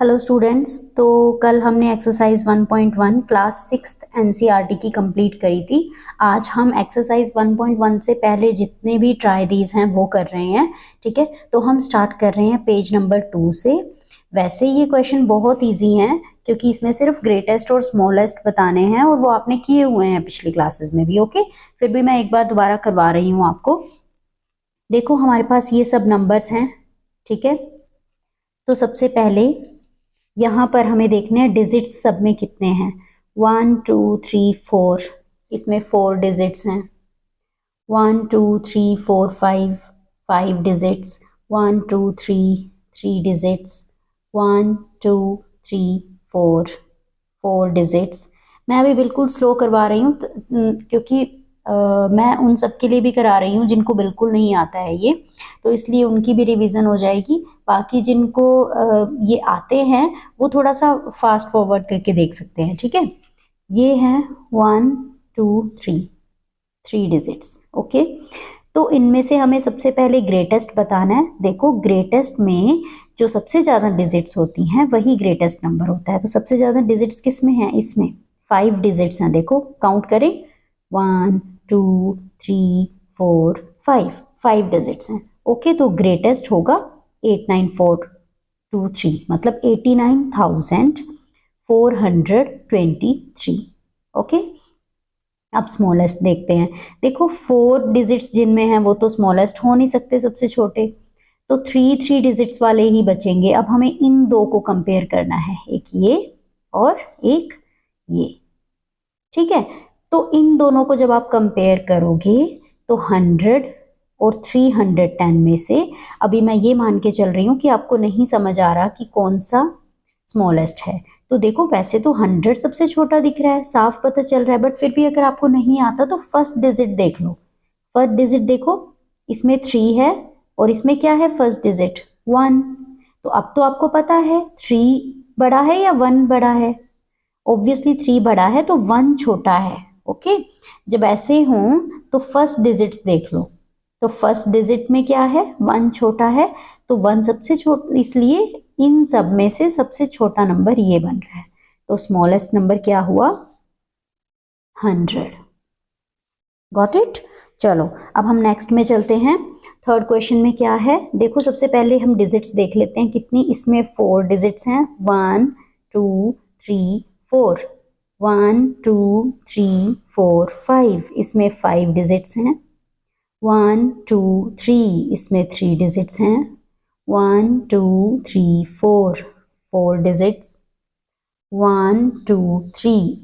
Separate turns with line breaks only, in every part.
Hello students. तो कल हमने एक्सरसाइज 1.1 क्लास 6th एनसीईआरटी की कंप्लीट करी थी। आज हम एक्सरसाइज 1.1 से पहले जितने भी ट्राई दीज हैं वो कर रहे हैं। ठीक है, तो हम स्टार्ट कर रहे हैं पेज नंबर 2 से। वैसे ये क्वेश्चन बहुत इजी हैं क्योंकि इसमें सिर्फ ग्रेटेस्ट और स्मॉलेस्ट बताने हैं और वो आपने किए हुए हैं पिछली क्लासेस में भी। ओके, फिर भी मैं एक बार दोबारा करवा रही हूँ आपको। देखो हमारे पास ये सब नंबर्स हैं। ठीक है, तो सबसे पहले यहाँ पर हमें देखने हैं डिजिट्स सब में कितने हैं। 1 2 3 4, इसमें 4 डिजिट्स हैं। 1 2 3 4 5, 5 डिजिट्स। 1 2 3 डिजिट्स। 1 2 3 4, 4 डिजिट्स। मैं अभी बिल्कुल स्लो करवा रही हूँ क्योंकि मैं उन सब के लिए भी करा रही हूँ जिनको बिल्कुल नहीं आता है ये, तो इसलिए उनकी भी रिवीजन हो जाएगी। बाकी जिनको ये आते हैं वो थोड़ा सा फास्ट फॉरवर्ड करके देख सकते हैं। ठीक है, ये हैं 1 2 3 डिजिट्स। ओके, तो इनमें से हमें सबसे पहले ग्रेटेस्ट बताना है। देखो ग्रेटेस्ट में जो सबसे ज़्यादा डिजिट्स होती हैं वही ग्रेटेस्ट नंबर होता है। तो सबसे ज़्यादा डिजिट्स किस में है? इसमें 5 डिजिट्स हैं। देखो काउंट करें, 1 2 3 4 5 डिजिट्स हैं। ओके, तो ग्रेटेस्ट होगा 89423, मतलब 89,423। ओके, अब स्मॉलेस्ट देखते हैं। देखो 4 डिजिट्स जिनमें हैं वो तो स्मॉलेस्ट हो नहीं सकते, सबसे छोटे, तो 3 डिजिट्स वाले ही बचेंगे। अब हमें इन दो को कंपेयर करना है, एक ये और एक ये। ठीक है, तो इन दोनों को जब आप कंपेयर करोगे तो 100 और 310 में से अभी मैं ये मान के चल रही हूँ कि आपको नहीं समझ आ रहा कि कौन सा स्मॉलेस्ट है। तो देखो वैसे तो 100 सबसे छोटा दिख रहा है, साफ पता चल रहा है, बट फिर भी अगर आपको नहीं आता तो फर्स्ट डिजिट देख लो। फर्स्ट डिजिट देखो, इसमें 3 है और इसमें क्या है? First digit 1। तो अब तो आपको पता है 3 बड़ा है या 1 बड़ा है। ऑब्वियसली 3 बड़ा है तो 1 छोटा है। ओके, जब ऐसे हो तो फर्स्ट डिजिट्स देख लो। तो फर्स्ट डिजिट में क्या है? 1 छोटा है, तो 1 सबसे छोटा, इसलिए इन सब में से सबसे छोटा नंबर ये बन रहा है। तो स्मॉलेस्ट नंबर क्या हुआ? 100। Got it? चलो अब हम नेक्स्ट में चलते हैं। थर्ड क्वेश्चन में क्या है? देखो सबसे पहले हम डिजिट्स देख लेते हैं कितनी। इसमें 4 डिजिट्स हैं, 1 2 3 4, 1 2 3 4 5। इसमें 5 डिजिट्स हैं। 1 2 3, इसमें 3 डिजिट्स हैं। 1 2 3 4, 4 डिजिट्स। 1 2 3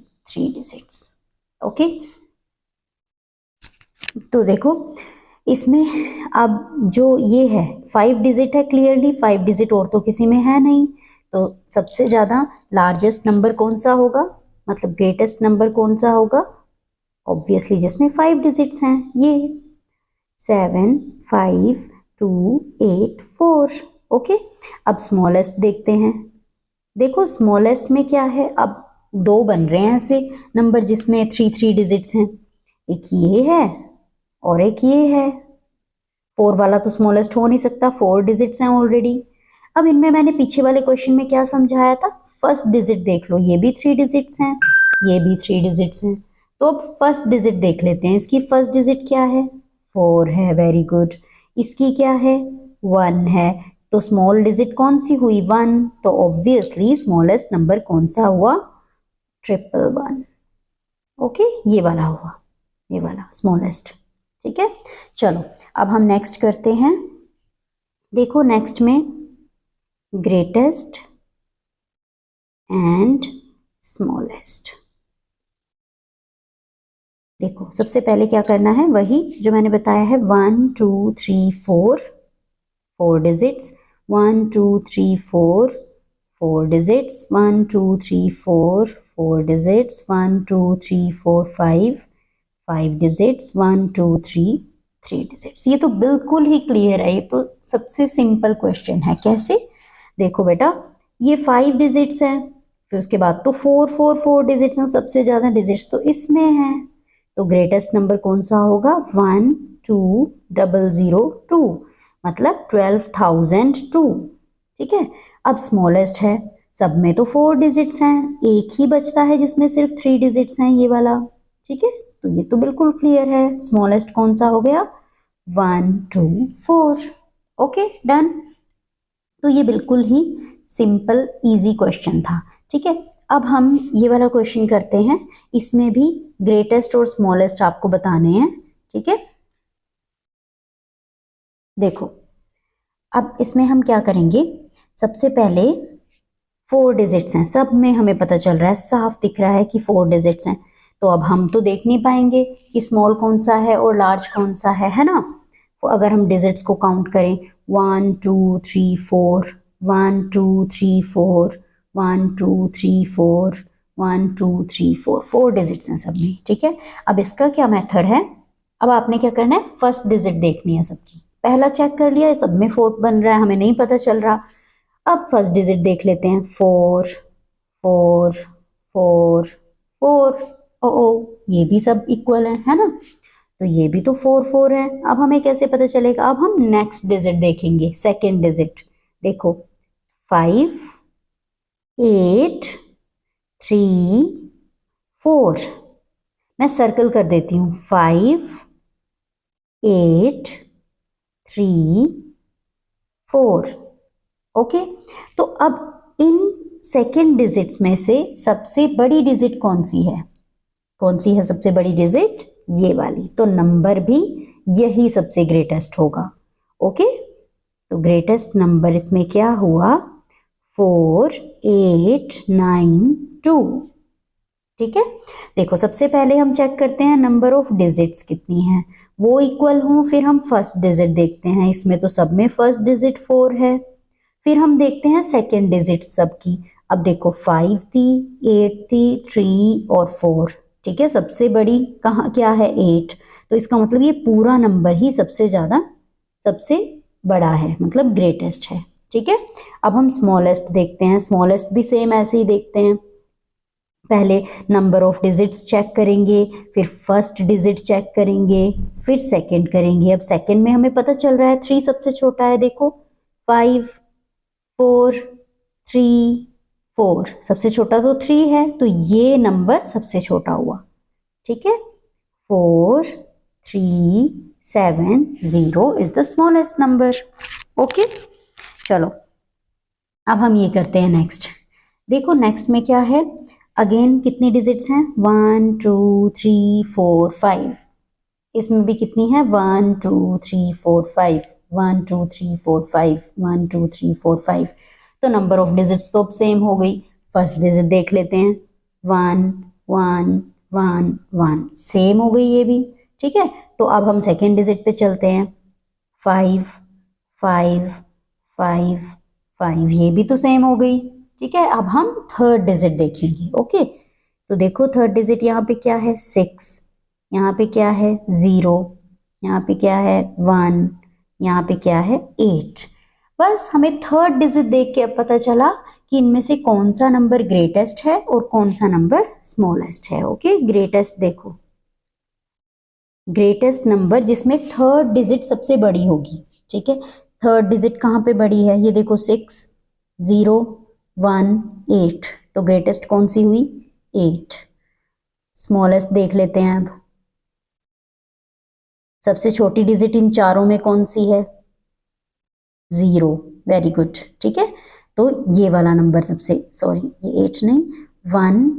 डिजिट्स। ओके, तो देखो इसमें अब जो ये है 5 डिजिट है, क्लियरली 5 डिजिट और तो किसी में है नहीं। तो सबसे ज्यादा लार्जेस्ट नंबर कौन सा होगा, मतलब ग्रेटेस्ट नंबर कौन सा होगा? ऑब्वियसली जिसमें 5 डिजिट्स हैं, ये 7 5 2 8 4। ओके, अब स्मॉलेस्ट देखते हैं। देखो स्मॉलेस्ट में क्या है? अब दो बन रहे हैं ऐसे नंबर जिसमें 3 डिजिट्स हैं, एक ये है और एक ये है। 4 वाला तो स्मॉलेस्ट हो नहीं सकता, 4 डिजिट्स हैं ऑलरेडी। अब इनमें मैंने पीछे वाले क्वेश्चन में क्या समझाया था? फर्स्ट डिजिट देख लो, ये भी 3 डिजिट्स हैं, ये भी 3 डिजिट्स हैं। तो अब फर्स्ट डिजिट देख लेते हैं। इसकी फर्स्ट डिजिट क्या है? 4 है, वेरी गुड। इसकी क्या है? 1 है। तो स्मॉल डिजिट कौन सी हुई? 1। तो ऑब्वियसली स्मॉलेस्ट नंबर कौन सा हुआ? 111। ओके, ये वाला हुआ, ये वाला स्मॉलेस्ट। ठीक है, चलो अब हम नेक्स्ट करते हैं। देखो नेक्स्ट में ग्रेटेस्ट एंड स्मॉलेस्ट। देखो सबसे पहले क्या करना है? वही जो मैंने बताया है, 1 2 3 4, 4 digits. 1 2 3 4, 4 digits. 1 2 3 4, 4 digits. 1 2 3 4 5 digits. 1 2 3 digits. ये तो बिल्कुल ही क्लियर है, ये तो सबसे सिंपल क्वेश्चन है। कैसे? देखो बेटा, ये 5 डिजिट्स है, फिर उसके बाद तो 4 डिजिट्स हैं, सबसे ज्यादा डिजिट्स तो इसमें है। तो ग्रेटेस्ट नंबर कौन सा होगा? 12002, मतलब 12,002। ठीक है, अब स्मॉलेस्ट है, सब में तो 4 डिजिट्स हैं, एक ही बचता है जिसमें सिर्फ 3 डिजिट्स हैं, ये वाला। ठीक है, तो ये तो बिल्कुल क्लियर है, स्मॉलेस्ट कौन सा हो गया, 1 2 4। Okay done. तो ये बिल्कुल ही सिंपल इजी क्वेश्चन था। ठीक है, अब हम ये वाला क्वेश्चन करते हैं, इसमें भी ग्रेटेस्ट और स्मॉलेस्ट आपको बताने हैं। ठीक है, देखो अब इसमें हम क्या करेंगे, सबसे पहले 4 डिजिट्स हैं, सब में हमें पता चल रहा है, साफ दिख रहा है कि 4 डिजिट्स हैं। तो अब हम तो देख नहीं पाएंगे कि स्मॉल कौन सा है और लार्ज कौन सा है ना। तो अगर हम डिजिट्स को काउंट करें, 1 2 3 4, 1 2 3 4, 1 2 3 4, 1 2 3 4, 4 डिजिट्स हैं सब में। ठीक है, अब इसका क्या मेथड है, अब आपने क्या करना है, फर्स्ट डिजिट देखनी है सबकी। पहला चेक कर लिया, सब में 4 बन रहा है, हमें नहीं पता चल रहा। अब फर्स्ट डिजिट देख लेते हैं, 4 4 4 4। ओ ये भी सब इक्वल है ना, तो ये भी तो 4 4 है। अब हमें कैसे पता चलेगा, अब हम नेक्स्ट डिजिट देखेंगे, सेकेंड डिजिट। देखो 5 8 3 4, मैं सर्कल कर देती हूँ, 5 8 3 4। ओके, तो अब इन सेकेंड डिजिट्स में से सबसे बड़ी डिजिट कौन सी है, कौन सी है सबसे बड़ी डिजिट, ये वाली। तो नंबर भी यही सबसे ग्रेटेस्ट होगा। ओके, तो ग्रेटेस्ट नंबर इसमें क्या हुआ, 4 8 9 2। ठीक है, देखो सबसे पहले हम चेक करते हैं नंबर ऑफ डिजिट्स कितनी है, वो इक्वल हों, फिर हम फर्स्ट डिजिट देखते हैं। इसमें तो सब में फर्स्ट डिजिट 4 है। फिर हम देखते हैं सेकेंड डिजिट सबकी। अब देखो 5 थी, 8 थी, 3 और 4। ठीक है, सबसे बड़ी कहाँ क्या है, 8। तो इसका मतलब ये पूरा नंबर ही सबसे ज्यादा सबसे बड़ा है, मतलब ग्रेटेस्ट है। ठीक है, अब हम स्मॉलेस्ट देखते हैं, स्मॉलेस्ट भी सेम ऐसे ही देखते हैं। पहले नंबर ऑफ डिजिट्स चेक करेंगे, फिर फर्स्ट डिजिट चेक करेंगे, फिर सेकंड करेंगे। अब सेकंड में हमें पता चल रहा है 3 सबसे छोटा है, देखो 5 4 3 4, सबसे छोटा तो 3 है, तो ये नंबर सबसे छोटा हुआ। ठीक है, 4 3 7 0 is the smallest number. Okay, चलो अब हम ये करते हैं नेक्स्ट। देखो नेक्स्ट में क्या है, अगेन कितनी डिजिट्स हैं, 1 2 3 4 5। इसमें भी कितनी है, 1 2 3 4 5, 1 2 3 4 5, 1 2 3 4 5। तो नंबर ऑफ डिजिट्स तो अब सेम हो गई। फर्स्ट डिजिट देख लेते हैं, 1 1 1 1, सेम हो गई ये भी। ठीक है, तो अब हम सेकेंड डिजिट पे चलते हैं, 5 5 5 5, ये भी तो सेम हो गई। ठीक है, अब हम थर्ड डिजिट देखेंगे। ओके, तो देखो थर्ड डिजिट यहाँ पे क्या है, 6, यहाँ पे क्या है, 0, यहाँ पे क्या है, 1, यहाँ पे क्या है, 8। बस हमें थर्ड डिजिट देख के अब पता चला कि इनमें से कौन सा नंबर ग्रेटेस्ट है और कौन सा नंबर स्मॉलेस्ट है। ओके, ग्रेटेस्ट देखो, ग्रेटेस्ट नंबर जिसमें थर्ड डिजिट सबसे बड़ी होगी। ठीक है, थर्ड डिजिट कहाँ पे बड़ी है, ये देखो 6 0 1 8, तो ग्रेटेस्ट कौन सी हुई, 8। स्मॉलेस्ट देख लेते हैं अब, सबसे छोटी डिजिट इन चारों में कौन सी है, 0। Very good. ठीक है, तो ये वाला नंबर सबसे, सॉरी ये 8 नहीं, 1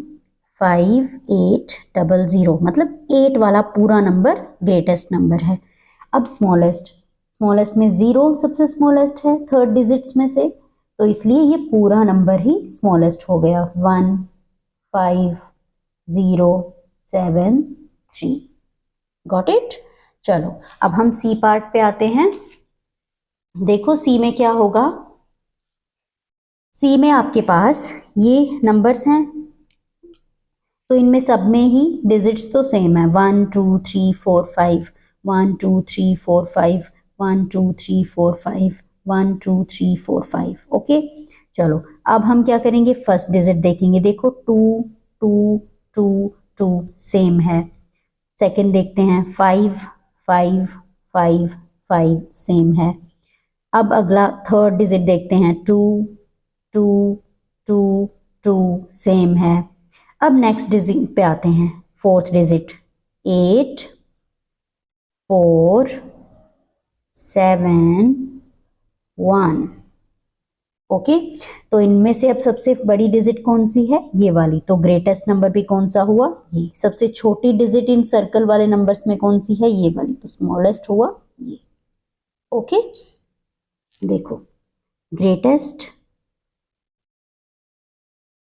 5 8 0 0, मतलब 8 वाला पूरा नंबर ग्रेटेस्ट नंबर है। अब स्मॉलेस्ट, स्मॉलेस्ट में 0 सबसे स्मॉलेस्ट है थर्ड डिजिट्स में से, तो इसलिए ये पूरा नंबर ही स्मॉलेस्ट हो गया, 1 5 0 7 3। Got it. चलो अब हम सी पार्ट पे आते हैं। देखो सी में क्या होगा, सी में आपके पास ये नंबर्स हैं, तो इनमें सब में ही डिजिट्स तो सेम है, 1 2 3 4 5, 1 2 3 4 5, 1 2 3 4 5, 1 2 3 4 5। ओके, चलो अब हम क्या करेंगे, फर्स्ट डिजिट देखेंगे। देखो 2 2 2 2 सेम है। सेकंड देखते हैं, 5 5 5 5 सेम है। अब अगला थर्ड डिजिट देखते हैं, 2 2 2 सेम है। अब नेक्स्ट डिजिट पे आते हैं, फोर्थ डिजिट 8 4 7 1। ओके, तो इनमें से अब सबसे बड़ी डिजिट कौन सी है? ये वाली। तो ग्रेटेस्ट नंबर भी कौन सा हुआ? ये। सबसे छोटी डिजिट इन सर्कल वाले नंबर्स में कौन सी है? ये वाली। तो स्मॉलेस्ट हुआ ये। ओके, देखो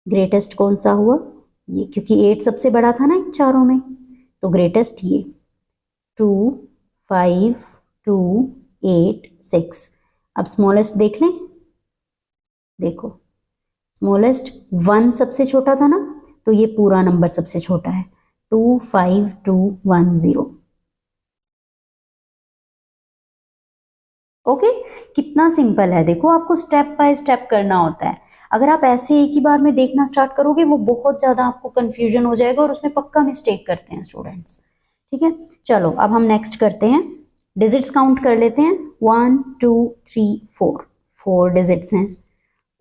ग्रेटेस्ट कौन सा हुआ? ये, क्योंकि 8 सबसे बड़ा था ना इन चारों में, तो ग्रेटेस्ट ये। 2 5 2 8 6। अब स्मॉलेस्ट देख लें। देखो स्मॉलेस्ट 1 सबसे छोटा था ना, तो ये पूरा नंबर सबसे छोटा है 2 5 2 1 0। ओके, कितना सिंपल है। देखो, आपको स्टेप बाय स्टेप करना होता है। अगर आप ऐसे एक ही बार में देखना स्टार्ट करोगे, वो बहुत ज्यादा आपको कंफ्यूजन हो जाएगा और उसमें पक्का मिस्टेक करते हैं स्टूडेंट्स। ठीक है, चलो अब हम नेक्स्ट करते हैं, डिजिट्स काउंट कर लेते हैं। 1 2 3 4, 4 डिजिट्स हैं।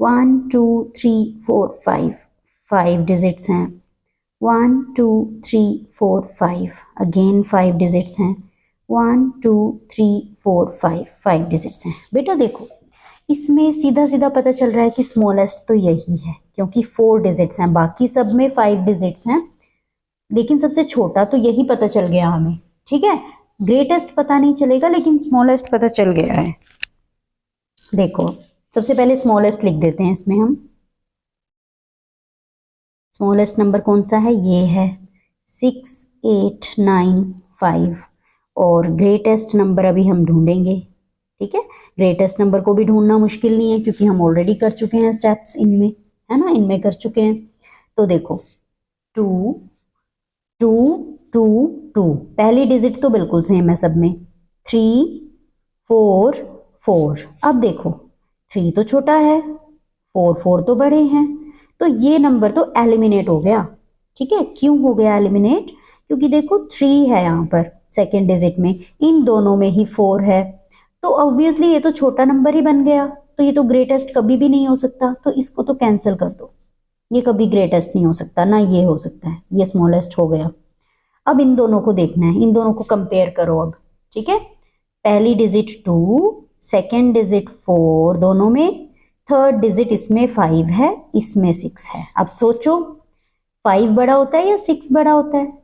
1 2 3 4 5, 5 डिजिट्स हैं। 1 2 3 4 5, अगेन 5 डिजिट्स हैं। 1 2 3 4 5, 5 डिजिट्स हैं। बेटा देखो, इसमें सीधा सीधा पता चल रहा है कि स्मॉलेस्ट तो यही है, क्योंकि 4 डिजिट्स हैं, बाकी सब में 5 डिजिट्स हैं, लेकिन सबसे छोटा तो यही पता चल गया हमें। ठीक है, ग्रेटेस्ट पता नहीं चलेगा, लेकिन स्मॉलेस्ट पता चल गया है। देखो, सबसे पहले स्मॉलेस्ट लिख देते हैं इसमें हम। स्मॉलेस्ट नंबर कौन सा है? ये है 6 8 9 5। और ग्रेटेस्ट नंबर अभी हम ढूंढेंगे। ठीक है, ग्रेटेस्ट नंबर को भी ढूंढना मुश्किल नहीं है, क्योंकि हम ऑलरेडी कर चुके हैं स्टेप्स इनमें, है ना, इनमें कर चुके हैं। तो देखो 2 2 2 2, पहली डिजिट तो बिल्कुल सेम है सब में। 3 4 4। अब देखो 3 तो छोटा है, 4 4 तो बड़े हैं, तो ये नंबर तो एलिमिनेट हो गया। ठीक है, क्यों हो गया एलिमिनेट? क्योंकि देखो 3 है यहाँ पर सेकेंड डिजिट में, इन दोनों में ही 4 है, तो ऑब्वियसली ये तो छोटा नंबर ही बन गया, तो ये तो ग्रेटेस्ट कभी भी नहीं हो सकता, तो इसको तो कैंसिल कर दो। ये कभी ग्रेटेस्ट नहीं हो सकता, ना ये हो सकता है, ये स्मॉलेस्ट हो गया। अब इन दोनों को देखना है, इन दोनों को कंपेयर करो अब। ठीक है, पहली डिजिट 2, सेकेंड डिजिट 4 दोनों में, थर्ड डिजिट इसमें 5 है, इसमें 6 है। अब सोचो 5 बड़ा होता है या 6 बड़ा होता है?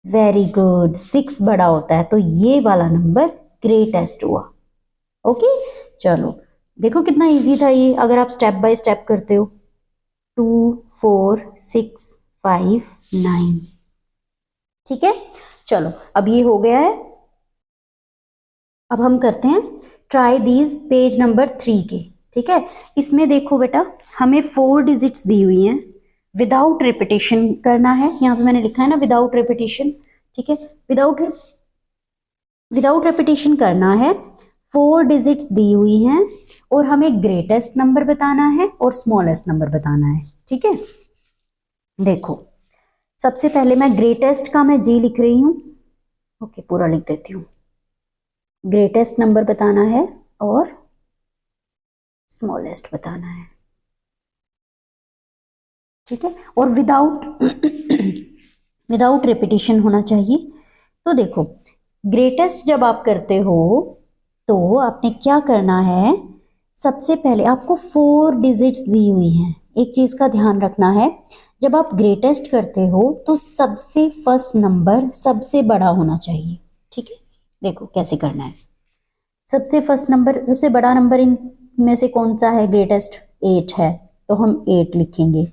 वेरी गुड, 6 बड़ा होता है, तो ये वाला नंबर ग्रेटेस्ट हुआ। ओके, चलो देखो कितना इजी था ये, अगर आप स्टेप बाय स्टेप करते हो। 2 4 6 5 9। ठीक है, चलो अब ये हो गया है। अब हम करते हैं ट्राई दीज पेज नंबर 3 के। ठीक है, इसमें देखो बेटा, हमें 4 डिजिट्स दी हुई हैं, विदाउट रिपीटेशन करना है। यहाँ पे मैंने लिखा है ना विदाउट रिपीटेशन। ठीक है, विदाउट रिपीटेशन करना है। 4 डिजिट्स दी हुई हैं और हमें ग्रेटेस्ट नंबर बताना है और स्मॉलेस्ट नंबर बताना है। ठीक है, देखो सबसे पहले मैं ग्रेटेस्ट का मैं जी लिख रही हूं। ओके, पूरा लिख देती हूँ। ग्रेटेस्ट नंबर बताना है और स्मॉलेस्ट बताना है। ठीक है, और विदाउट रिपीटेशन होना चाहिए। तो देखो, ग्रेटेस्ट जब आप करते हो तो आपने क्या करना है, सबसे पहले आपको 4 डिजिट्स दी हुई हैं। एक चीज का ध्यान रखना है, जब आप ग्रेटेस्ट करते हो तो सबसे फर्स्ट नंबर सबसे बड़ा होना चाहिए। ठीक है, देखो कैसे करना है। सबसे फर्स्ट नंबर, सबसे बड़ा नंबर इनमें से कौन सा है? ग्रेटेस्ट 8 है, तो हम 8 लिखेंगे।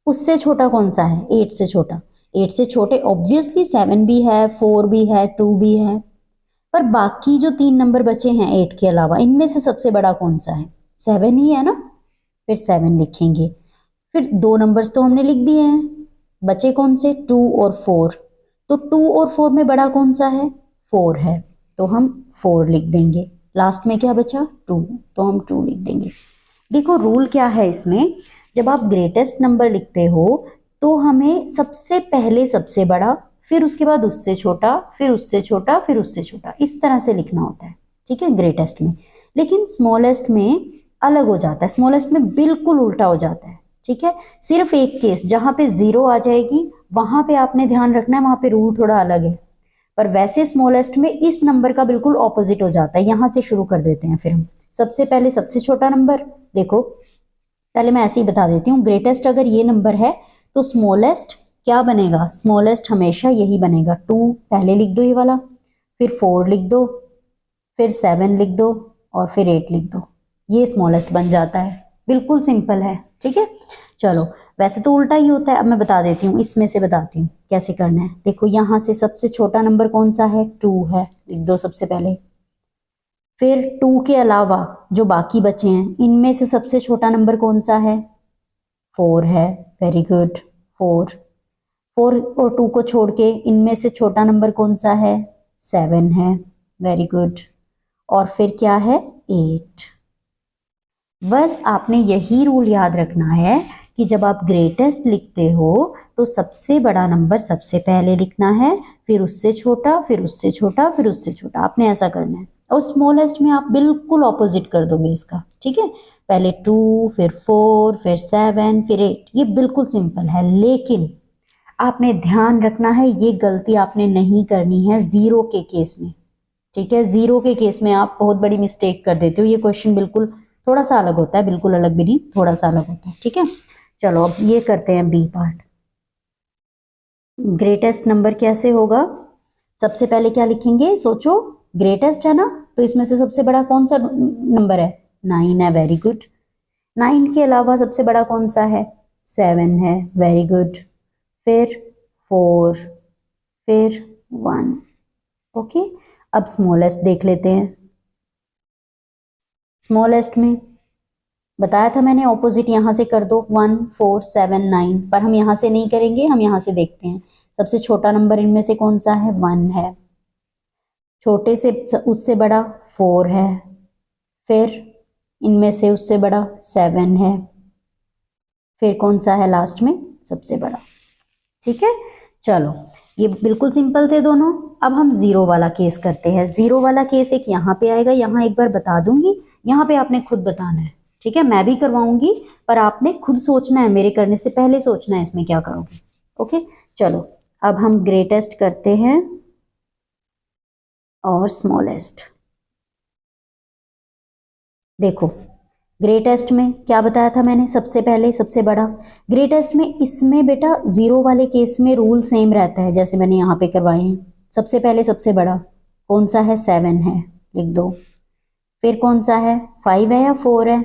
उससे छोटा कौन सा है? 8 से छोटा। 8 से छोटे ऑब्वियसली 7 भी है, 4 भी है, 2 भी है, पर बाकी जो 3 नंबर बचे हैं 8 के अलावा, इनमें से सबसे बड़ा कौन सा है? 7 ही है ना, फिर 7 लिखेंगे। फिर 2 नंबर्स तो हमने लिख दिए हैं, बचे कौन से? 2 और 4। तो 2 और 4 में बड़ा कौन सा है? 4 है, तो हम 4 लिख देंगे। लास्ट में क्या बचा? 2, तो हम 2 लिख देंगे। देखो रूल क्या है इसमें, जब आप ग्रेटेस्ट नंबर लिखते हो तो हमें सबसे पहले सबसे बड़ा, फिर उसके बाद उससे छोटा, फिर उससे छोटा, फिर उससे छोटा, इस तरह से लिखना होता है। ठीक है, ग्रेटेस्ट में। लेकिन स्मॉलेस्ट में अलग हो जाता है, स्मॉलेस्ट में बिल्कुल उल्टा हो जाता है। ठीक है, सिर्फ एक केस जहां पे 0 आ जाएगी वहां पे आपने ध्यान रखना है, वहां पे रूल थोड़ा अलग है, पर वैसे स्मॉलेस्ट में इस नंबर का बिल्कुल ऑपोजिट हो जाता है। यहां से शुरू कर देते हैं फिर हम। सबसे पहले सबसे छोटा नंबर देखो, पहले मैं ऐसे ही बता देती हूँ, ग्रेटेस्ट अगर ये नंबर है तो स्मॉलेस्ट क्या बनेगा, स्मॉलेस्ट हमेशा यही बनेगा, 2 पहले लिख दो ये वाला, फिर 4 लिख दो, फिर 7 लिख दो और फिर 8 लिख दो, ये स्मॉलेस्ट बन जाता है। बिल्कुल सिंपल है, ठीक है। चलो वैसे तो उल्टा ही होता है, अब मैं बता देती हूँ, इसमें से बताती हूँ कैसे करना है। देखो यहाँ से सबसे छोटा नंबर कौन सा है, 2 है, लिख दो सबसे पहले। फिर 2 के अलावा जो बाकी बचे हैं इनमें से सबसे छोटा नंबर कौन सा है, 4 है, वेरी गुड, 4 और 2 को छोड़ के इनमें से छोटा नंबर कौन सा है, 7 है, वेरी गुड, और फिर क्या है, 8। बस आपने यही रूल याद रखना है कि जब आप ग्रेटेस्ट लिखते हो तो सबसे बड़ा नंबर सबसे पहले लिखना है, फिर उससे छोटा, फिर उससे छोटा, फिर उससे छोटा, आपने ऐसा करना है। और स्मॉलेस्ट में आप बिल्कुल ऑपोजिट कर दोगे इसका, ठीक है, पहले 2 फिर 4 फिर 7 फिर 8, ये बिल्कुल सिंपल है। लेकिन आपने ध्यान रखना है ये गलती आपने नहीं करनी है 0 के केस में, ठीक है। 0 के केस में आप बहुत बड़ी मिस्टेक कर देते हो, ये क्वेश्चन बिल्कुल थोड़ा सा अलग होता है, बिल्कुल अलग भी नहीं, थोड़ा सा अलग होता है, ठीक है। चलो अब ये करते हैं बी पार्ट। ग्रेटेस्ट नंबर कैसे होगा, सबसे पहले क्या लिखेंगे, सोचो, ग्रेटेस्ट है ना, तो इसमें से सबसे बड़ा कौन सा नंबर है, 9 है, वेरी गुड। 9 के अलावा सबसे बड़ा कौन सा है, 7 है, वेरी गुड, फिर 4 फिर 1, ओके। अब स्मॉलेस्ट देख लेते हैं। स्मॉलेस्ट में बताया था मैंने ऑपोजिट यहां से कर दो, 1 4 7 9, पर हम यहां से नहीं करेंगे, हम यहां से देखते हैं सबसे छोटा नंबर इनमें से कौन सा है, 1 है, छोटे से उससे बड़ा 4 है, फिर इनमें से उससे बड़ा 7 है, फिर कौन सा है लास्ट में सबसे बड़ा, ठीक है। चलो ये बिल्कुल सिंपल थे दोनों। अब हम 0 वाला केस करते हैं। 0 वाला केस एक यहाँ पे आएगा, यहाँ एक बार बता दूंगी, यहाँ पे आपने खुद बताना है, ठीक है, मैं भी करवाऊंगी पर आपने खुद सोचना है, मेरे करने से पहले सोचना है इसमें क्या करोगे, ओके। चलो अब हम ग्रेटेस्ट करते हैं और स्मॉलेस्ट। देखो ग्रेटेस्ट में क्या बताया था मैंने, सबसे पहले सबसे बड़ा। ग्रेटेस्ट में इसमें बेटा 0 वाले केस में रूल सेम रहता है जैसे मैंने यहाँ पे करवाए हैं। सबसे पहले सबसे बड़ा कौन सा है, 7 है, लिख दो, फिर कौन सा है, 5 है या 4 है,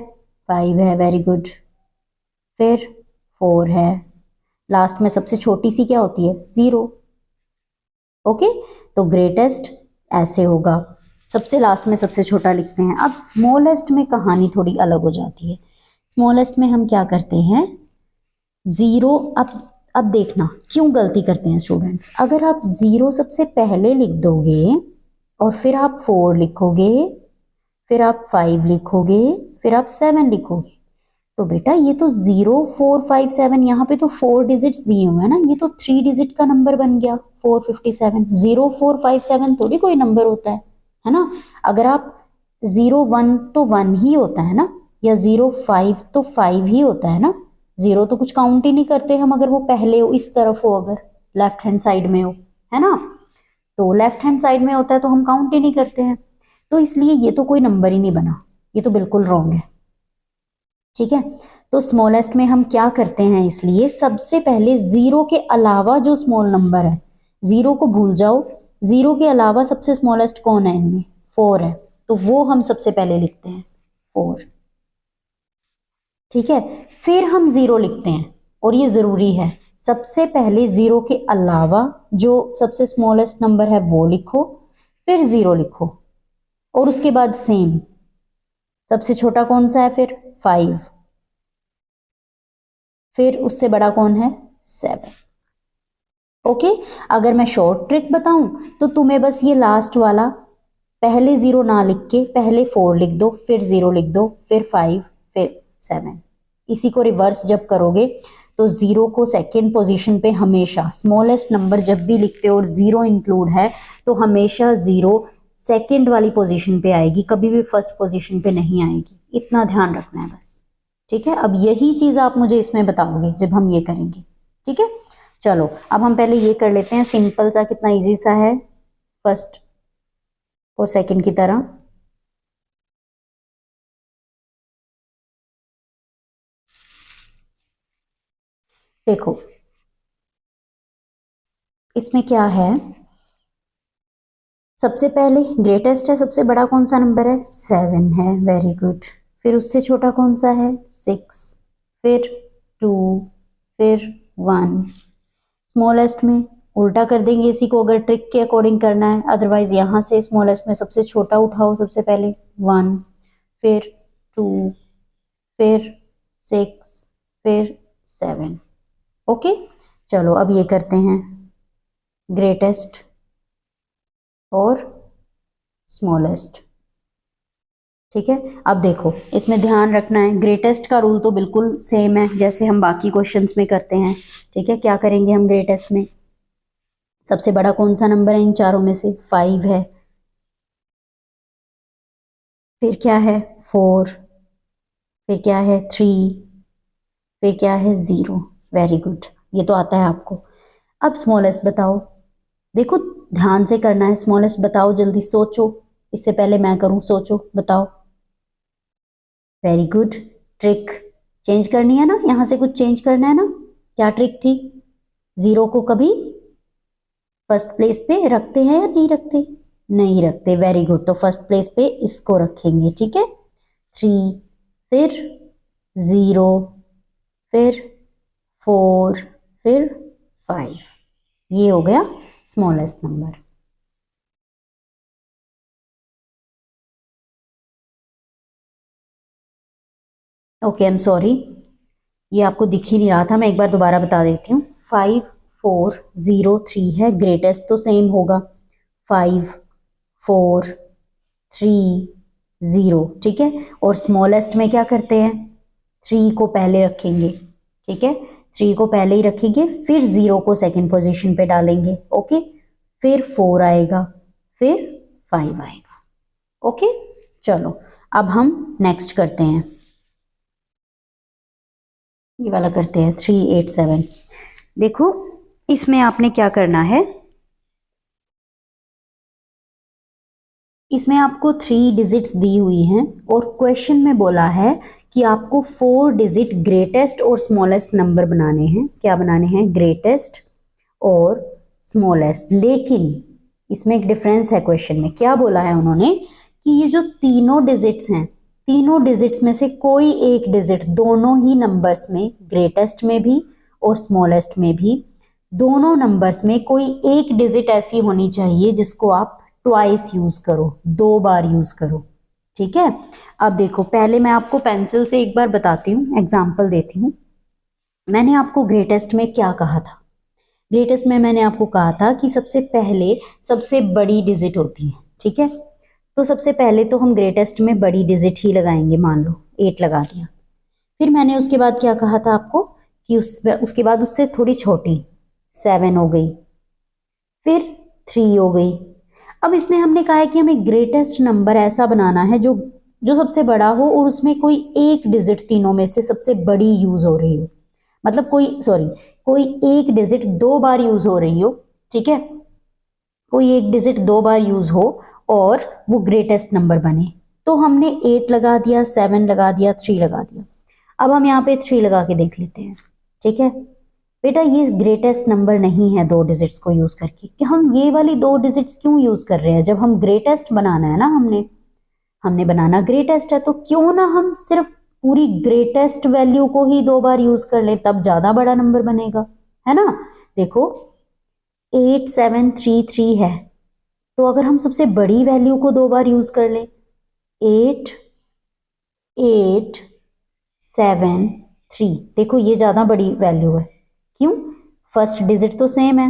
5 है, वेरी गुड, फिर 4 है, लास्ट में सबसे छोटी सी क्या होती है, 0, ओके। तो ग्रेटेस्ट ऐसे होगा, सबसे लास्ट में सबसे छोटा लिखते हैं। अब स्मॉलेस्ट में कहानी थोड़ी अलग हो जाती है। स्मॉलेस्ट में हम क्या करते हैं, 0, अब देखना क्यों गलती करते हैं स्टूडेंट्स, अगर आप 0 सबसे पहले लिख दोगे और फिर आप 4 लिखोगे, फिर आप 5 लिखोगे, फिर आप 7 लिखोगे, तो बेटा ये तो 0 4 5 7, यहाँ पे तो 4 डिजिट्स दिए हुए हैं ना, ये तो 3 डिजिट का नंबर बन गया 457। 0 4 5 7 थोड़ी कोई नंबर होता है ना। अगर आप 0 1 तो 1 ही होता है ना, या 0 5 तो 5 ही होता है ना, 0 तो कुछ काउंट ही नहीं करते हम, अगर वो पहले हो, इस तरफ हो, अगर लेफ्ट हैंड साइड में हो, है ना, तो लेफ्ट हैंड साइड में होता है तो हम काउंट ही नहीं करते हैं, तो इसलिए ये तो कोई नंबर ही नहीं बना, ये तो बिल्कुल रॉन्ग है, ठीक है। तो स्मॉलेस्ट में हम क्या करते हैं, इसलिए सबसे पहले 0 के अलावा जो स्मॉल नंबर है, 0 को भूल जाओ, 0 के अलावा सबसे स्मॉलेस्ट कौन है इनमें, 4 है, तो वो हम सबसे पहले लिखते हैं 4, ठीक है। फिर हम 0 लिखते हैं, और ये जरूरी है, सबसे पहले 0 के अलावा जो सबसे स्मॉलेस्ट नंबर है वो लिखो, फिर 0 लिखो, और उसके बाद सेम सबसे छोटा कौन सा है, फिर 5, फिर उससे बड़ा कौन है, 7, ओके। अगर मैं शॉर्ट ट्रिक बताऊं तो तुम्हें बस ये लास्ट वाला पहले 0 ना लिख के पहले 4 लिख दो, फिर 0 लिख दो, फिर 5, फिर 7, इसी को रिवर्स जब करोगे तो 0 को सेकेंड पोजीशन पे हमेशा, स्मॉलेस्ट नंबर जब भी लिखते हो और 0 इंक्लूड है तो हमेशा 0 सेकेंड वाली पोजीशन पे आएगी, कभी भी फर्स्ट पोजीशन पे नहीं आएगी, इतना ध्यान रखना है बस, ठीक है, अब यही चीज आप मुझे इसमें बताओगे जब हम ये करेंगे। ठीक है, चलो अब हम पहले ये कर लेते हैं, सिंपल सा, कितना इजी सा है, फर्स्ट और सेकंड की तरह। देखो इसमें क्या है, सबसे पहले ग्रेटेस्ट है, सबसे बड़ा कौन सा नंबर है, 7 है, वेरी गुड। फिर उससे छोटा कौन सा है, 6, फिर 2, फिर 1। स्मॉलेस्ट में उल्टा कर देंगे इसी को, अगर ट्रिक के अकॉर्डिंग करना है, अदरवाइज यहां से स्मॉलेस्ट में सबसे छोटा उठाओ, सबसे पहले 1, फिर 2, फिर 6, फिर 7। ओके, चलो अब ये करते हैं ग्रेटेस्ट और स्मॉलेस्ट। ठीक है, अब देखो इसमें ध्यान रखना है, ग्रेटेस्ट का रूल तो बिल्कुल सेम है जैसे हम बाकी क्वेश्चंस में करते हैं। ठीक है, क्या करेंगे हम ग्रेटेस्ट में, सबसे बड़ा कौन सा नंबर है इन चारों में से, 5 है, फिर क्या है 4, फिर क्या है 3, फिर क्या है 0। वेरी गुड, ये तो आता है आपको। अब स्मॉलेस्ट बताओ, देखो ध्यान से करना है, स्मॉलेस्ट बताओ, जल्दी सोचो, इससे पहले मैं करूं, सोचो बताओ। वेरी गुड, ट्रिक चेंज करनी है ना, यहां से कुछ चेंज करना है ना, क्या ट्रिक थी, 0 को कभी फर्स्ट प्लेस पे रखते हैं या नहीं रखते, नहीं रखते, वेरी गुड, तो फर्स्ट प्लेस पे इसको रखेंगे। ठीक है, 3, फिर 0, फिर 4, फिर 5, ये हो गया smallest number. Okay, I am sorry, ये आपको दिख ही नहीं रहा था, मैं एक बार दोबारा बता देती हूँ। 5, 4, 0, 3 है, ग्रेटेस्ट तो सेम होगा, 5, 4, 3, 0। ठीक है, और स्मॉलेस्ट में क्या करते हैं, 3 को पहले रखेंगे। ठीक है, 3 को पहले ही रखेंगे, फिर 0 को सेकंड पोजीशन पे डालेंगे। ओके, फिर 4 आएगा, फिर 5 आएगा। ओके, चलो अब हम नेक्स्ट करते हैं, ये वाला करते हैं 3, 8, 7। देखो इसमें आपने क्या करना है, इसमें आपको 3 डिजिट्स दी हुई हैं और क्वेश्चन में बोला है कि आपको 4 डिजिट ग्रेटेस्ट और स्मॉलेस्ट नंबर बनाने हैं। क्या बनाने हैं, ग्रेटेस्ट और स्मॉलेस्ट। लेकिन इसमें एक डिफरेंस है, क्वेश्चन में क्या बोला है उन्होंने कि ये जो तीनों डिजिट्स हैं, तीनों डिजिट्स में से कोई एक डिजिट, दोनों ही नंबर्स में, ग्रेटेस्ट में भी और स्मॉलेस्ट में भी, दोनों नंबर्स में कोई एक डिजिट ऐसी होनी चाहिए जिसको आप ट्वाइस यूज करो, 2 बार यूज करो। ठीक है, अब देखो पहले मैं आपको पेंसिल से एक बार बताती हूँ, एग्जाम्पल देती हूँ। मैंने आपको ग्रेटेस्ट में क्या कहा था, ग्रेटेस्ट में मैंने आपको कहा था कि सबसे पहले सबसे बड़ी डिजिट होती है। ठीक है, तो सबसे पहले तो हम ग्रेटेस्ट में बड़ी डिजिट ही लगाएंगे, मान लो 8 लगा दिया। फिर मैंने उसके बाद क्या कहा था आपको कि उसके बाद उससे थोड़ी छोटी 7 हो गई, फिर 3 हो गई। अब इसमें हमने कहा है कि हमें ग्रेटेस्ट नंबर ऐसा बनाना है जो जो सबसे बड़ा हो और उसमें कोई एक डिजिट तीनों में से सबसे बड़ी यूज हो रही हो, मतलब कोई एक डिजिट 2 बार यूज हो रही हो। ठीक है, कोई एक डिजिट 2 बार यूज हो और वो ग्रेटेस्ट नंबर बने। तो हमने 8 लगा दिया, 7 लगा दिया, 3 लगा दिया। अब हम यहाँ पे 3 लगा के देख लेते हैं। ठीक है बेटा, ये ग्रेटेस्ट नंबर नहीं है 2 डिजिट्स को यूज करके, कि हम ये वाली 2 डिजिट्स क्यों यूज कर रहे हैं, जब हम ग्रेटेस्ट बनाना है ना, हमने बनाना ग्रेटेस्ट है, तो क्यों ना हम सिर्फ पूरी ग्रेटेस्ट वैल्यू को ही 2 बार यूज कर ले, तब ज्यादा बड़ा नंबर बनेगा, है ना। देखो 8, 7, 3, 3 है, तो अगर हम सबसे बड़ी वैल्यू को 2 बार यूज कर ले, 8, 8, 7, 3, देखो ये ज्यादा बड़ी वैल्यू है। क्यों, फर्स्ट डिजिट तो सेम है,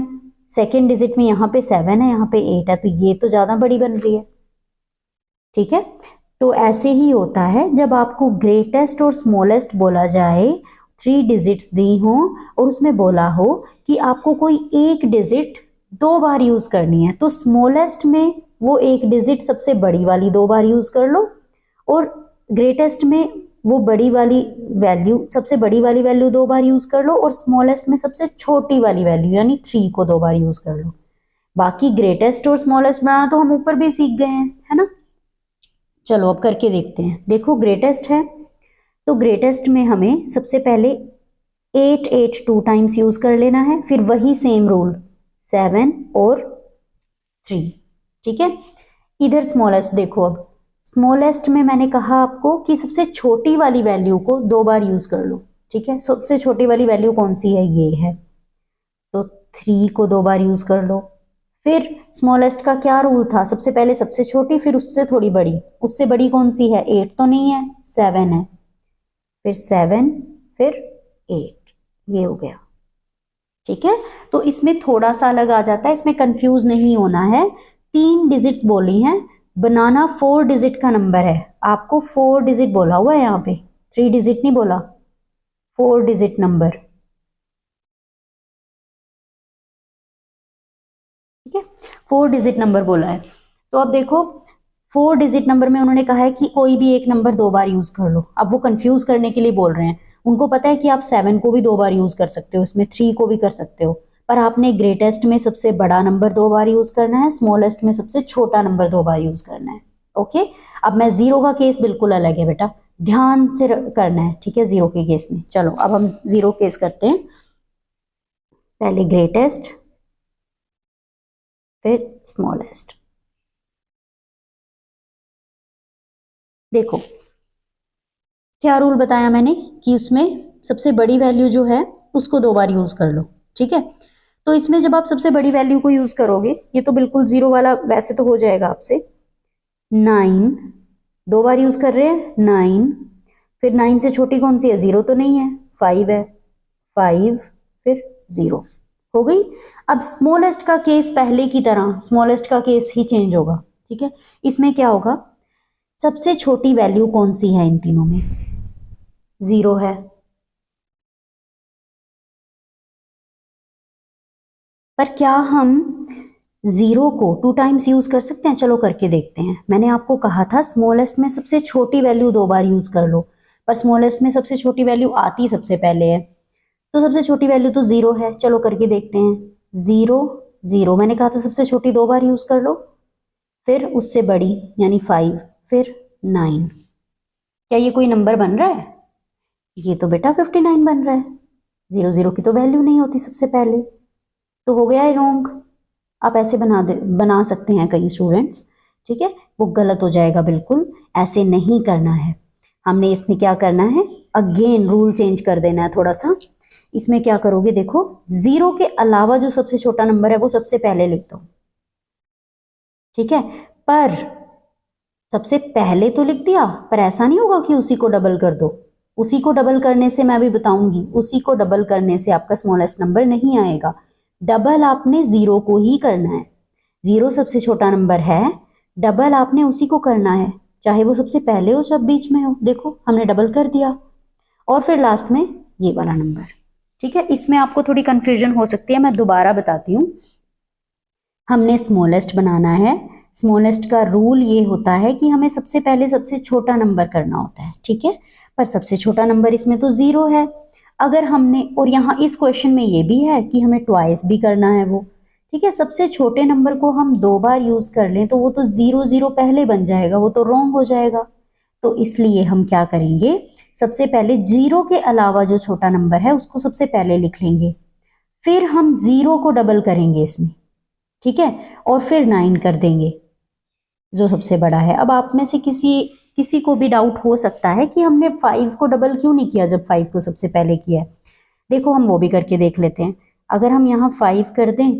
सेकेंड डिजिट में यहाँ पे 7 है, यहाँ पे 8 है, तो ये तो ज्यादा बड़ी बन रही है। ठीक है, तो ऐसे ही होता है जब आपको ग्रेटेस्ट और स्मॉलेस्ट बोला जाए, 3 डिजिट्स दी हो और उसमें बोला हो कि आपको कोई एक डिजिट 2 बार यूज करनी है, तो स्मॉलेस्ट में वो एक डिजिट सबसे बड़ी वाली 2 बार यूज कर लो और ग्रेटेस्ट में वो बड़ी वाली वैल्यू, सबसे बड़ी वाली वैल्यू 2 बार यूज कर लो और स्मॉलेस्ट में सबसे छोटी वाली वैल्यू यानी 3 को 2 बार यूज कर लो। बाकी ग्रेटेस्ट और स्मॉलेस्ट बनाना तो हम ऊपर भी सीख गए हैं, है ना। चलो अब करके देखते हैं। देखो ग्रेटेस्ट है तो ग्रेटेस्ट में हमें सबसे पहले 8 8 2 टाइम्स यूज कर लेना है, फिर वही सेम रूल 7 और 3, ठीक है। इधर स्मॉलेस्ट देखो, अब स्मॉलेस्ट में मैंने कहा आपको कि सबसे छोटी वाली वैल्यू को 2 बार यूज कर लो, ठीक है। सबसे छोटी वाली वैल्यू कौन सी है, ये है, तो 3 को 2 बार यूज कर लो। फिर स्मॉलेस्ट का क्या रूल था, सबसे पहले सबसे छोटी फिर उससे थोड़ी बड़ी, उससे बड़ी कौन सी है, 8 तो नहीं है, 7 है, फिर 7 फिर 8, ये हो गया, ठीक है। तो इसमें थोड़ा सा अलग आ जाता है, इसमें कंफ्यूज नहीं होना है। 3 डिजिट्स बोली हैं, बनाना 4 डिजिट का नंबर है, आपको 4 डिजिट बोला हुआ है यहाँ पे, 3 डिजिट नहीं बोला, 4 डिजिट नंबर, ठीक है, 4 डिजिट नंबर बोला है। तो अब देखो 4 डिजिट नंबर में उन्होंने कहा है कि कोई भी एक नंबर 2 बार यूज कर लो। अब वो कंफ्यूज करने के लिए बोल रहे हैं, उनको पता है कि आप 7 को भी 2 बार यूज कर सकते हो, इसमें 3 को भी कर सकते हो, पर आपने ग्रेटेस्ट में सबसे बड़ा नंबर 2 बार यूज करना है, स्मॉलेस्ट में सबसे छोटा नंबर 2 बार यूज करना है। ओके, अब मैं 0 का केस बिल्कुल अलग है बेटा, ध्यान से करना है, ठीक है, 0 के केस में। चलो अब हम 0 केस करते हैं, पहले ग्रेटेस्ट फिर स्मॉलेस्ट। देखो क्या रूल बताया मैंने कि उसमें सबसे बड़ी वैल्यू जो है उसको 2 बार यूज कर लो, ठीक है। तो इसमें जब आप सबसे बड़ी वैल्यू को यूज करोगे, ये तो बिल्कुल 0 वाला वैसे तो हो जाएगा आपसे, 9 2 बार यूज कर रहे हैं 9, फिर 9 से छोटी कौन सी है, 0 तो नहीं है, 5 है, 5 फिर 0 हो गई। अब स्मॉलेस्ट का केस पहले की तरह, स्मॉलेस्ट का केस ही चेंज होगा, ठीक है। इसमें क्या होगा, सबसे छोटी वैल्यू कौन सी है इन तीनों में, 0 है, पर क्या हम 0 को 2 टाइम्स यूज कर सकते हैं, चलो करके देखते हैं। मैंने आपको कहा था स्मॉलेस्ट में सबसे छोटी वैल्यू 2 बार यूज कर लो, पर स्मॉलेस्ट में सबसे छोटी वैल्यू आती सबसे पहले है, तो सबसे छोटी वैल्यू तो 0 है, चलो करके देखते हैं। 0 0 मैंने कहा था सबसे छोटी 2 बार यूज कर लो, फिर उससे बड़ी यानी 5 फिर 9, क्या ये कोई नंबर बन रहा है, ये तो बेटा 59 बन रहा है, 0 0 की तो वैल्यू नहीं होती सबसे पहले, तो हो गया है रॉन्ग। आप ऐसे बना सकते हैं कई स्टूडेंट्स, ठीक है, वो गलत हो जाएगा, बिल्कुल ऐसे नहीं करना है। हमने इसमें क्या करना है, अगेन रूल चेंज कर देना है थोड़ा सा। इसमें क्या करोगे, देखो 0 के अलावा जो सबसे छोटा नंबर है वो सबसे पहले लिख दो, ठीक है, पर सबसे पहले तो लिख दिया, पर ऐसा नहीं होगा कि उसी को डबल कर दो, उसी को डबल करने से मैं अभी बताऊंगी, उसी को डबल करने से आपका स्मॉलेस्ट नंबर नहीं आएगा, डबल आपने 0 को ही करना है, 0 सबसे छोटा नंबर है, डबल आपने उसी को करना है, चाहे वो सबसे पहले हो चाहे बीच में हो, देखो हमने डबल कर दिया, और फिर लास्ट में ये वाला नंबर, ठीक है। इसमें आपको थोड़ी कंफ्यूजन हो सकती है, मैं दोबारा बताती हूँ। हमने स्मॉलेस्ट बनाना है, स्मॉलेस्ट का रूल ये होता है कि हमें सबसे पहले सबसे छोटा नंबर करना होता है, ठीक है, पर सबसे छोटा नंबर इसमें तो 0 है। अगर हमने, और यहाँ इस क्वेश्चन में ये भी है कि हमें ट्वाइस भी करना है वो, ठीक है, सबसे छोटे नंबर को हम 2 बार यूज कर लें तो वो तो 0 0 पहले बन जाएगा, वो तो रॉन्ग हो जाएगा। तो इसलिए हम क्या करेंगे, सबसे पहले 0 के अलावा जो छोटा नंबर है उसको सबसे पहले लिख लेंगे, फिर हम 0 को डबल करेंगे इसमें, ठीक है, और फिर 9 कर देंगे जो सबसे बड़ा है। अब आप में से किसी को भी डाउट हो सकता है कि हमने 5 को डबल क्यों नहीं किया जब 5 को सबसे पहले किया है। देखो हम वो भी करके देख लेते हैं। अगर हम यहाँ 5 कर दें,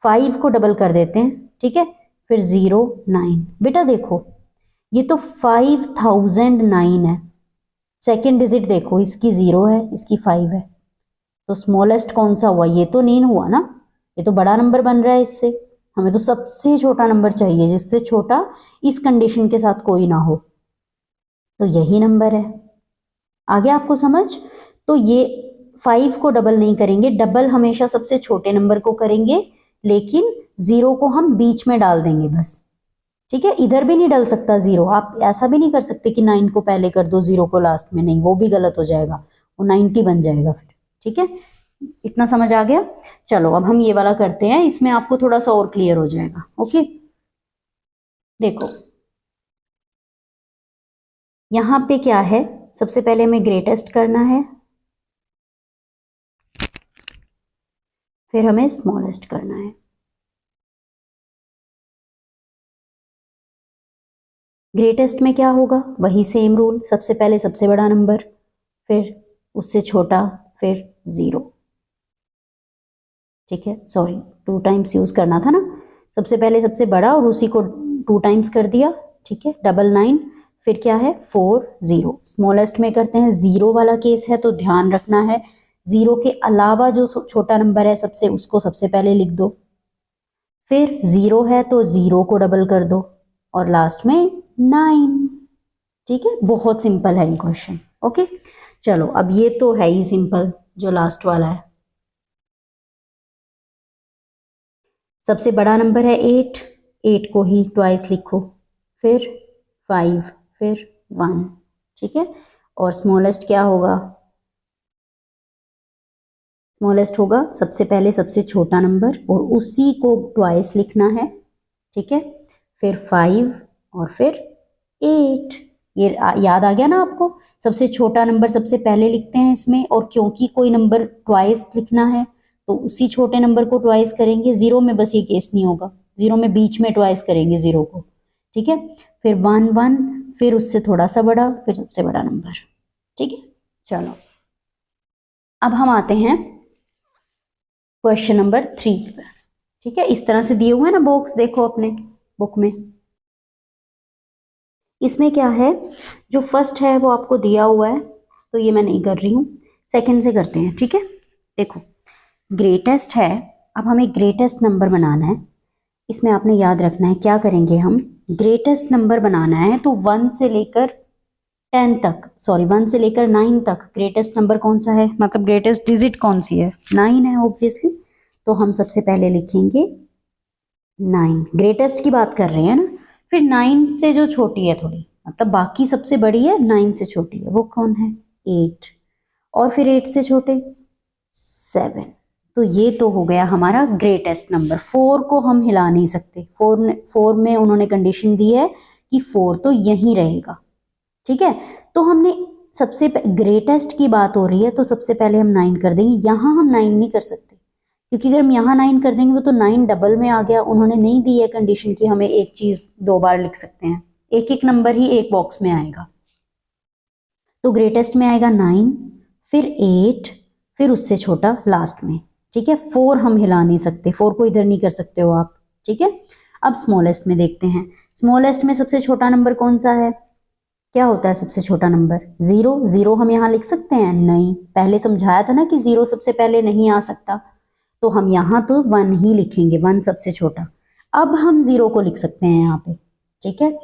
5 को डबल कर देते हैं, ठीक है, फिर 0 9, बेटा देखो ये तो 5009 है, सेकेंड डिजिट देखो इसकी 0 है इसकी 5 है, तो स्मॉलेस्ट कौन सा हुआ, ये तो 9 हुआ ना, ये तो बड़ा नंबर बन रहा है इससे, हमें तो सबसे छोटा नंबर चाहिए जिससे छोटा इस कंडीशन के साथ कोई ना हो, तो यही नंबर है। आगे आपको समझ, तो ये 5 को डबल नहीं करेंगे, डबल हमेशा सबसे छोटे नंबर को करेंगे, लेकिन 0 को हम बीच में डाल देंगे बस, ठीक है, इधर भी नहीं डल सकता जीरो, आप ऐसा भी नहीं कर सकते कि 9 को पहले कर दो जीरो को लास्ट में, नहीं वो भी गलत हो जाएगा, वो 90 बन जाएगा फिर। ठीक है, इतना समझ आ गया। चलो अब हम ये वाला करते हैं, इसमें आपको थोड़ा सा और क्लियर हो जाएगा। ओके, देखो यहां पे क्या है, सबसे पहले हमें ग्रेटेस्ट करना है, फिर हमें स्मॉलेस्ट करना है। ग्रेटेस्ट में क्या होगा, वही सेम रूल, सबसे पहले सबसे बड़ा नंबर, फिर उससे छोटा, फिर जीरो। ठीक है, सॉरी 2 टाइम्स यूज करना था ना, सबसे पहले सबसे बड़ा और उसी को 2 टाइम्स कर दिया। ठीक है, 99, फिर क्या है 4 0। स्मॉलेस्ट में करते हैं, जीरो वाला केस है तो ध्यान रखना है जीरो के अलावा जो छोटा नंबर है सबसे, उसको सबसे पहले लिख दो, फिर जीरो है तो जीरो को डबल कर दो, और लास्ट में 9। ठीक है, बहुत सिंपल है ये क्वेश्चन। ओके, चलो अब ये तो है ही सिंपल, जो लास्ट वाला है। सबसे बड़ा नंबर है 8, 8 को ही ट्वाइस लिखो, फिर 5, फिर 1। ठीक है, और स्मॉलेस्ट क्या होगा, स्मॉलेस्ट होगा सबसे पहले सबसे छोटा नंबर और उसी को ट्वाइस लिखना है। ठीक है, फिर 5 और फिर 8। ये याद आ गया ना आपको, सबसे छोटा नंबर सबसे पहले लिखते हैं इसमें, और क्योंकि कोई नंबर ट्वाइस लिखना है तो उसी छोटे नंबर को ट्वाइस करेंगे। जीरो में बस ये केस नहीं होगा, जीरो में बीच में ट्वाइस करेंगे जीरो को। ठीक है, फिर 1 1, फिर उससे थोड़ा सा बड़ा, फिर सबसे बड़ा नंबर। ठीक है, चलो अब हम आते हैं क्वेश्चन नंबर 3 पर। ठीक है, इस तरह से दिए हुए हैं ना बॉक्स, देखो अपने बुक में। इसमें क्या है, जो फर्स्ट है वो आपको दिया हुआ है तो ये मैं नहीं कर रही हूं, सेकंड से करते हैं। ठीक है, देखो ग्रेटेस्ट है, अब हमें ग्रेटेस्ट नंबर बनाना है। इसमें आपने याद रखना है क्या करेंगे हम, ग्रेटेस्ट नंबर बनाना है तो 1 से लेकर 10 तक, सॉरी 1 से लेकर 9 तक ग्रेटेस्ट नंबर कौन सा है, मतलब ग्रेटेस्ट डिजिट कौन सी है, 9 है ऑब्वियसली। तो हम सबसे पहले लिखेंगे 9, ग्रेटेस्ट की बात कर रहे हैं ना। फिर 9 से जो छोटी है थोड़ी, मतलब बाकी सबसे बड़ी है 9 से छोटी है, वो कौन है 8, और फिर 8 से छोटे 7। तो ये तो हो गया हमारा ग्रेटेस्ट नंबर। 4 को हम हिला नहीं सकते, 4 में उन्होंने कंडीशन दी है कि 4 तो यहीं रहेगा। ठीक है, तो हमने सबसे ग्रेटेस्ट की बात हो रही है तो सबसे पहले हम 9 कर देंगे, यहां हम 9 नहीं कर सकते क्योंकि अगर हम यहाँ 9 कर देंगे वो तो 9 डबल में आ गया। उन्होंने नहीं दी है कंडीशन कि हमें एक चीज 2 बार लिख सकते हैं, एक एक नंबर ही एक बॉक्स में आएगा। तो ग्रेटेस्ट में आएगा 9, फिर 8, फिर उससे छोटा लास्ट में। ठीक है, 4 हम हिला नहीं सकते, 4 को इधर नहीं कर सकते हो आप। ठीक है, अब स्मॉलेस्ट में देखते हैं, स्मॉलेस्ट में सबसे छोटा नंबर कौन सा है, क्या होता है सबसे छोटा नंबर, 0। 0 हम यहाँ लिख सकते हैं, नहीं, पहले समझाया था ना कि 0 सबसे पहले नहीं आ सकता, तो हम यहाँ तो 1 ही लिखेंगे, 1 सबसे छोटा। अब हम 0 को लिख सकते हैं यहाँ पे। ठीक है,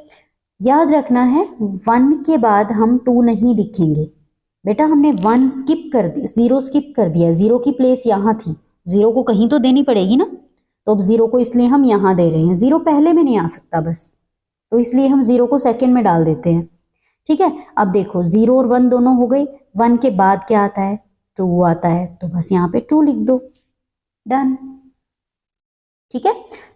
याद रखना है 1 के बाद हम 2 नहीं लिखेंगे बेटा, हमने 1 स्किप कर दिया, 0 स्किप कर दिया, 0 की प्लेस यहाँ थी, 0 को कहीं तो देनी पड़ेगी ना, तो अब 0 को इसलिए हम यहाँ दे रहे हैं, 0 पहले में नहीं आ सकता बस, तो इसलिए हम 0 को सेकंड में डाल देते हैं। ठीक है, अब देखो 0 और 1 दोनों हो गई, 1 के बाद क्या आता है 2 आता है, तो बस यहाँ पे 2 लिख दो, डन। ठीक है,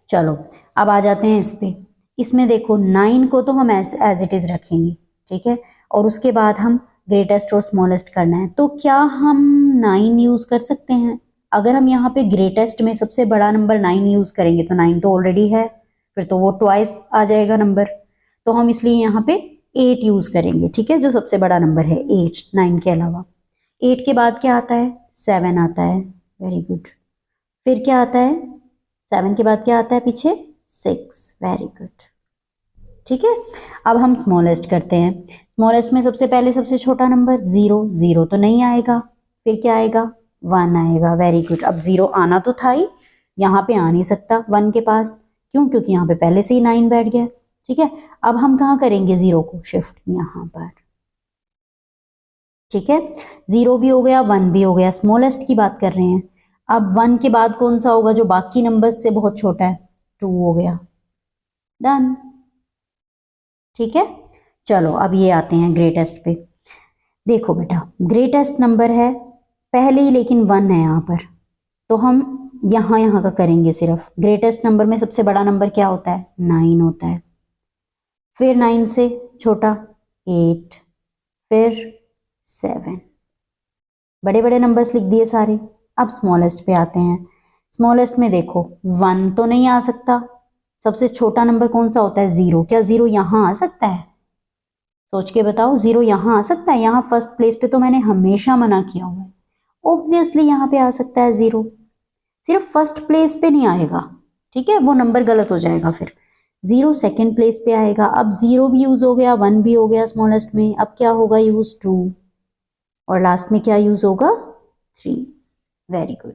चलो अब आ जाते हैं इस पे। इसमें देखो 9 को तो हम एज इट इज रखेंगे। ठीक है, और उसके बाद हम ग्रेटेस्ट और स्मॉलेस्ट करना है, तो क्या हम 9 यूज कर सकते हैं, अगर हम यहाँ पे ग्रेटेस्ट में सबसे बड़ा नंबर 9 यूज करेंगे तो 9 तो ऑलरेडी है, फिर तो वो ट्वाइस आ जाएगा नंबर, तो हम इसलिए यहाँ पे 8 यूज करेंगे। ठीक है, जो सबसे बड़ा नंबर है 8, 9 के अलावा। 8 के बाद क्या आता है 7 आता है, वेरी गुड। फिर क्या आता है 7 के बाद क्या आता है पीछे 6, वेरी गुड। ठीक है, अब हम स्मॉलेस्ट करते हैं। स्मॉलेस्ट में सबसे पहले सबसे छोटा नंबर 0, 0 तो नहीं आएगा, फिर क्या आएगा 1 आएगा, वेरी गुड। अब 0 आना तो था ही, यहाँ पे आ नहीं सकता 1 के पास, क्यों, क्योंकि यहाँ पे पहले से ही 9 बैठ गया। ठीक है, अब हम कहाँ करेंगे 0 को शिफ्ट, यहाँ पर। ठीक है, 0 भी हो गया 1 भी हो गया, स्मॉलेस्ट की बात कर रहे हैं। अब 1 के बाद कौन सा होगा जो बाकी नंबर्स से बहुत छोटा है, 2 हो गया, डन। ठीक है, चलो अब ये आते हैं ग्रेटेस्ट पे। देखो बेटा, ग्रेटेस्ट नंबर है पहले ही, लेकिन 1 है यहाँ पर, तो हम यहाँ का करेंगे सिर्फ। ग्रेटेस्ट नंबर में सबसे बड़ा नंबर क्या होता है? 9 होता है। फिर 9 से छोटा 8, फिर 7। बड़े बड़े नंबर्स लिख दिए सारे। अब स्मॉलेस्ट पे आते हैं। स्मॉलेस्ट में देखो 1 तो नहीं आ सकता, सबसे छोटा नंबर कौन सा होता है? 0। क्या 0 यहाँ आ सकता है? सोच के बताओ, 0 यहाँ आ सकता है? यहाँ फर्स्ट प्लेस पे तो मैंने हमेशा मना किया हुआ है। ऑब्वियसली यहाँ पे आ सकता है 0, सिर्फ फर्स्ट प्लेस पे नहीं आएगा, ठीक है, वो नंबर गलत हो जाएगा। फिर 0 सेकेंड प्लेस पे आएगा। अब 0 भी यूज हो गया, 1 भी हो गया स्मॉलेस्ट में। अब क्या होगा यूज? 2, और लास्ट में क्या यूज होगा? 3। वेरी गुड,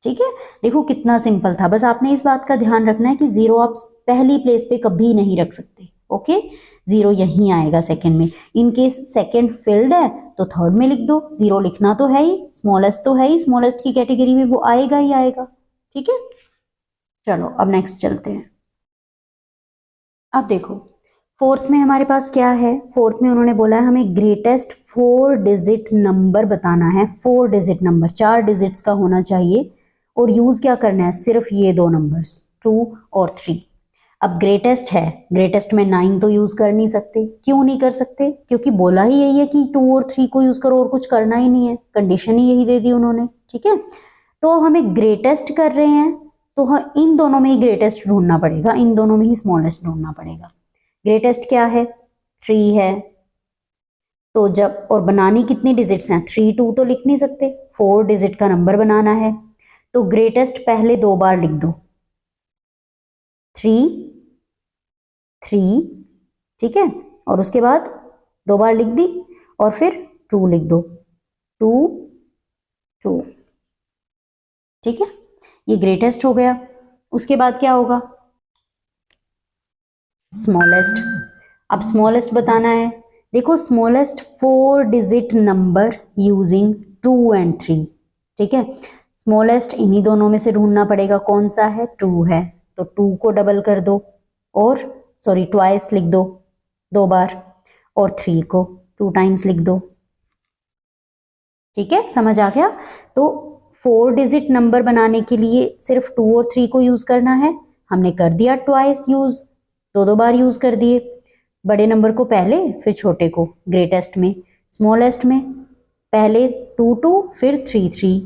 ठीक है। देखो कितना सिंपल था, बस आपने इस बात का ध्यान रखना है कि 0 आप पहली प्लेस पे कभी नहीं रख सकते। ओके, 0 यहीं आएगा सेकंड में। इन केस सेकंड फिल्ड है तो थर्ड में लिख दो। 0 लिखना तो है ही, स्मॉलेस्ट तो है ही, स्मॉलेस्ट की कैटेगरी में वो आएगा ही आएगा, ठीक है। चलो अब नेक्स्ट चलते हैं। अब देखो फोर्थ में हमारे पास क्या है? फोर्थ में उन्होंने बोला है हमें ग्रेटेस्ट 4 डिजिट नंबर बताना है। 4 डिजिट नंबर, 4 डिजिट्स का होना चाहिए, और यूज क्या करना है? सिर्फ ये 2 नंबर्स 2 और 3। अब ग्रेटेस्ट है, ग्रेटेस्ट में 9 तो यूज कर नहीं सकते। क्यों नहीं कर सकते? क्योंकि बोला ही यही है कि 2 और 3 को यूज करो और कुछ करना ही नहीं है, कंडीशन ही यही दे दी उन्होंने, ठीक है। तो हमें ग्रेटेस्ट कर रहे हैं तो इन दोनों में ही ग्रेटेस्ट ढूंढना पड़ेगा, इन दोनों में ही स्मॉलेस्ट ढूंढना पड़ेगा। ग्रेटेस्ट क्या है? 3 है। तो जब, और बनानी कितनी डिजिट्स हैं? 3 2 तो लिख नहीं सकते, 4 डिजिट का नंबर बनाना है। तो ग्रेटेस्ट पहले 2 बार लिख दो, 3 3, ठीक है, और उसके बाद 2 बार लिख दी, और फिर 2 लिख दो, 2 2, ठीक है, ये ग्रेटेस्ट हो गया। उसके बाद क्या होगा? स्मॉलेस्ट। अब स्मॉलेस्ट बताना है। देखो smallest 4 digit number using 2 and 3, ठीक है। स्मॉलेस्ट इन्हीं दोनों में से ढूंढना पड़ेगा, कौन सा है? 2 है, तो 2 को डबल कर दो, और सॉरी ट्वाइस लिख दो 2 बार, और 3 को 2 टाइम्स लिख दो, ठीक है, समझ आ गया। तो 4 डिजिट नंबर बनाने के लिए सिर्फ 2 और 3 को यूज करना है, हमने कर दिया ट्वाइस यूज, 2 बार यूज कर दिए। बड़े नंबर को पहले, फिर छोटे को ग्रेटेस्ट में। स्मॉलेस्ट में पहले 2 2, फिर 3 3।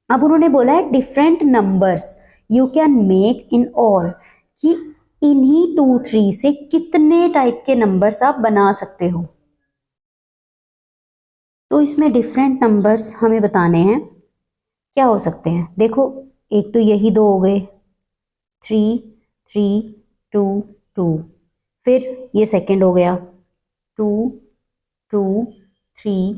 अब उन्होंने बोला है different numbers you can make in all, कि इन्हीं 2 3 से कितने टाइप के नंबर्स आप बना सकते हो। तो इसमें डिफरेंट नंबर्स हमें बताने हैं, क्या हो सकते हैं? देखो एक तो यही 2 हो गए, 3 3 2 2, फिर ये सेकंड हो गया 2 2 3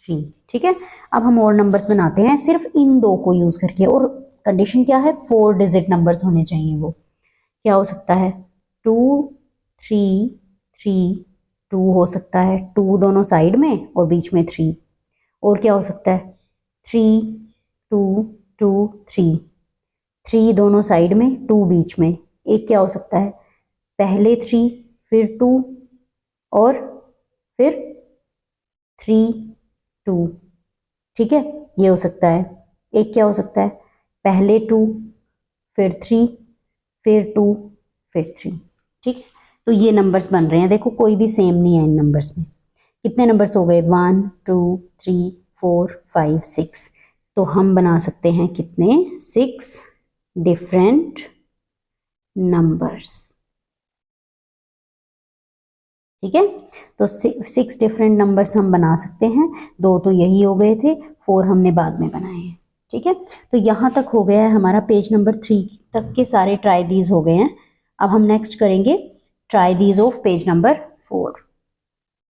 3, ठीक है। अब हम और नंबर्स बनाते हैं सिर्फ इन 2 को यूज करके, और कंडीशन क्या है? 4 डिजिट नंबर्स होने चाहिए। वो क्या हो सकता है? 2 3 3 2 हो सकता है, 2 दोनों साइड में और बीच में 3। और क्या हो सकता है? 3 2 2 3, 3 दोनों साइड में, 2 बीच में। एक क्या हो सकता है? पहले 3, फिर 2, और फिर 3 2, ठीक है, ये हो सकता है। एक क्या हो सकता है? पहले 2, फिर 3, फिर 2, फिर 3, ठीक है। तो ये नंबर्स बन रहे हैं, देखो कोई भी सेम नहीं है इन नंबर्स में। कितने नंबर्स हो गए? 1 2 3 4 5 6। तो हम बना सकते हैं कितने? 6 डिफरेंट नंबर्स, ठीक है। तो 6 डिफरेंट नंबर्स हम बना सकते हैं। 2 तो यही हो गए थे, 4 हमने बाद में बनाए हैं, ठीक है। तो यहाँ तक हो गया है हमारा पेज नंबर 3 तक के सारे ट्राई दीज हो गए हैं। अब हम नेक्स्ट करेंगे try these of page number 4।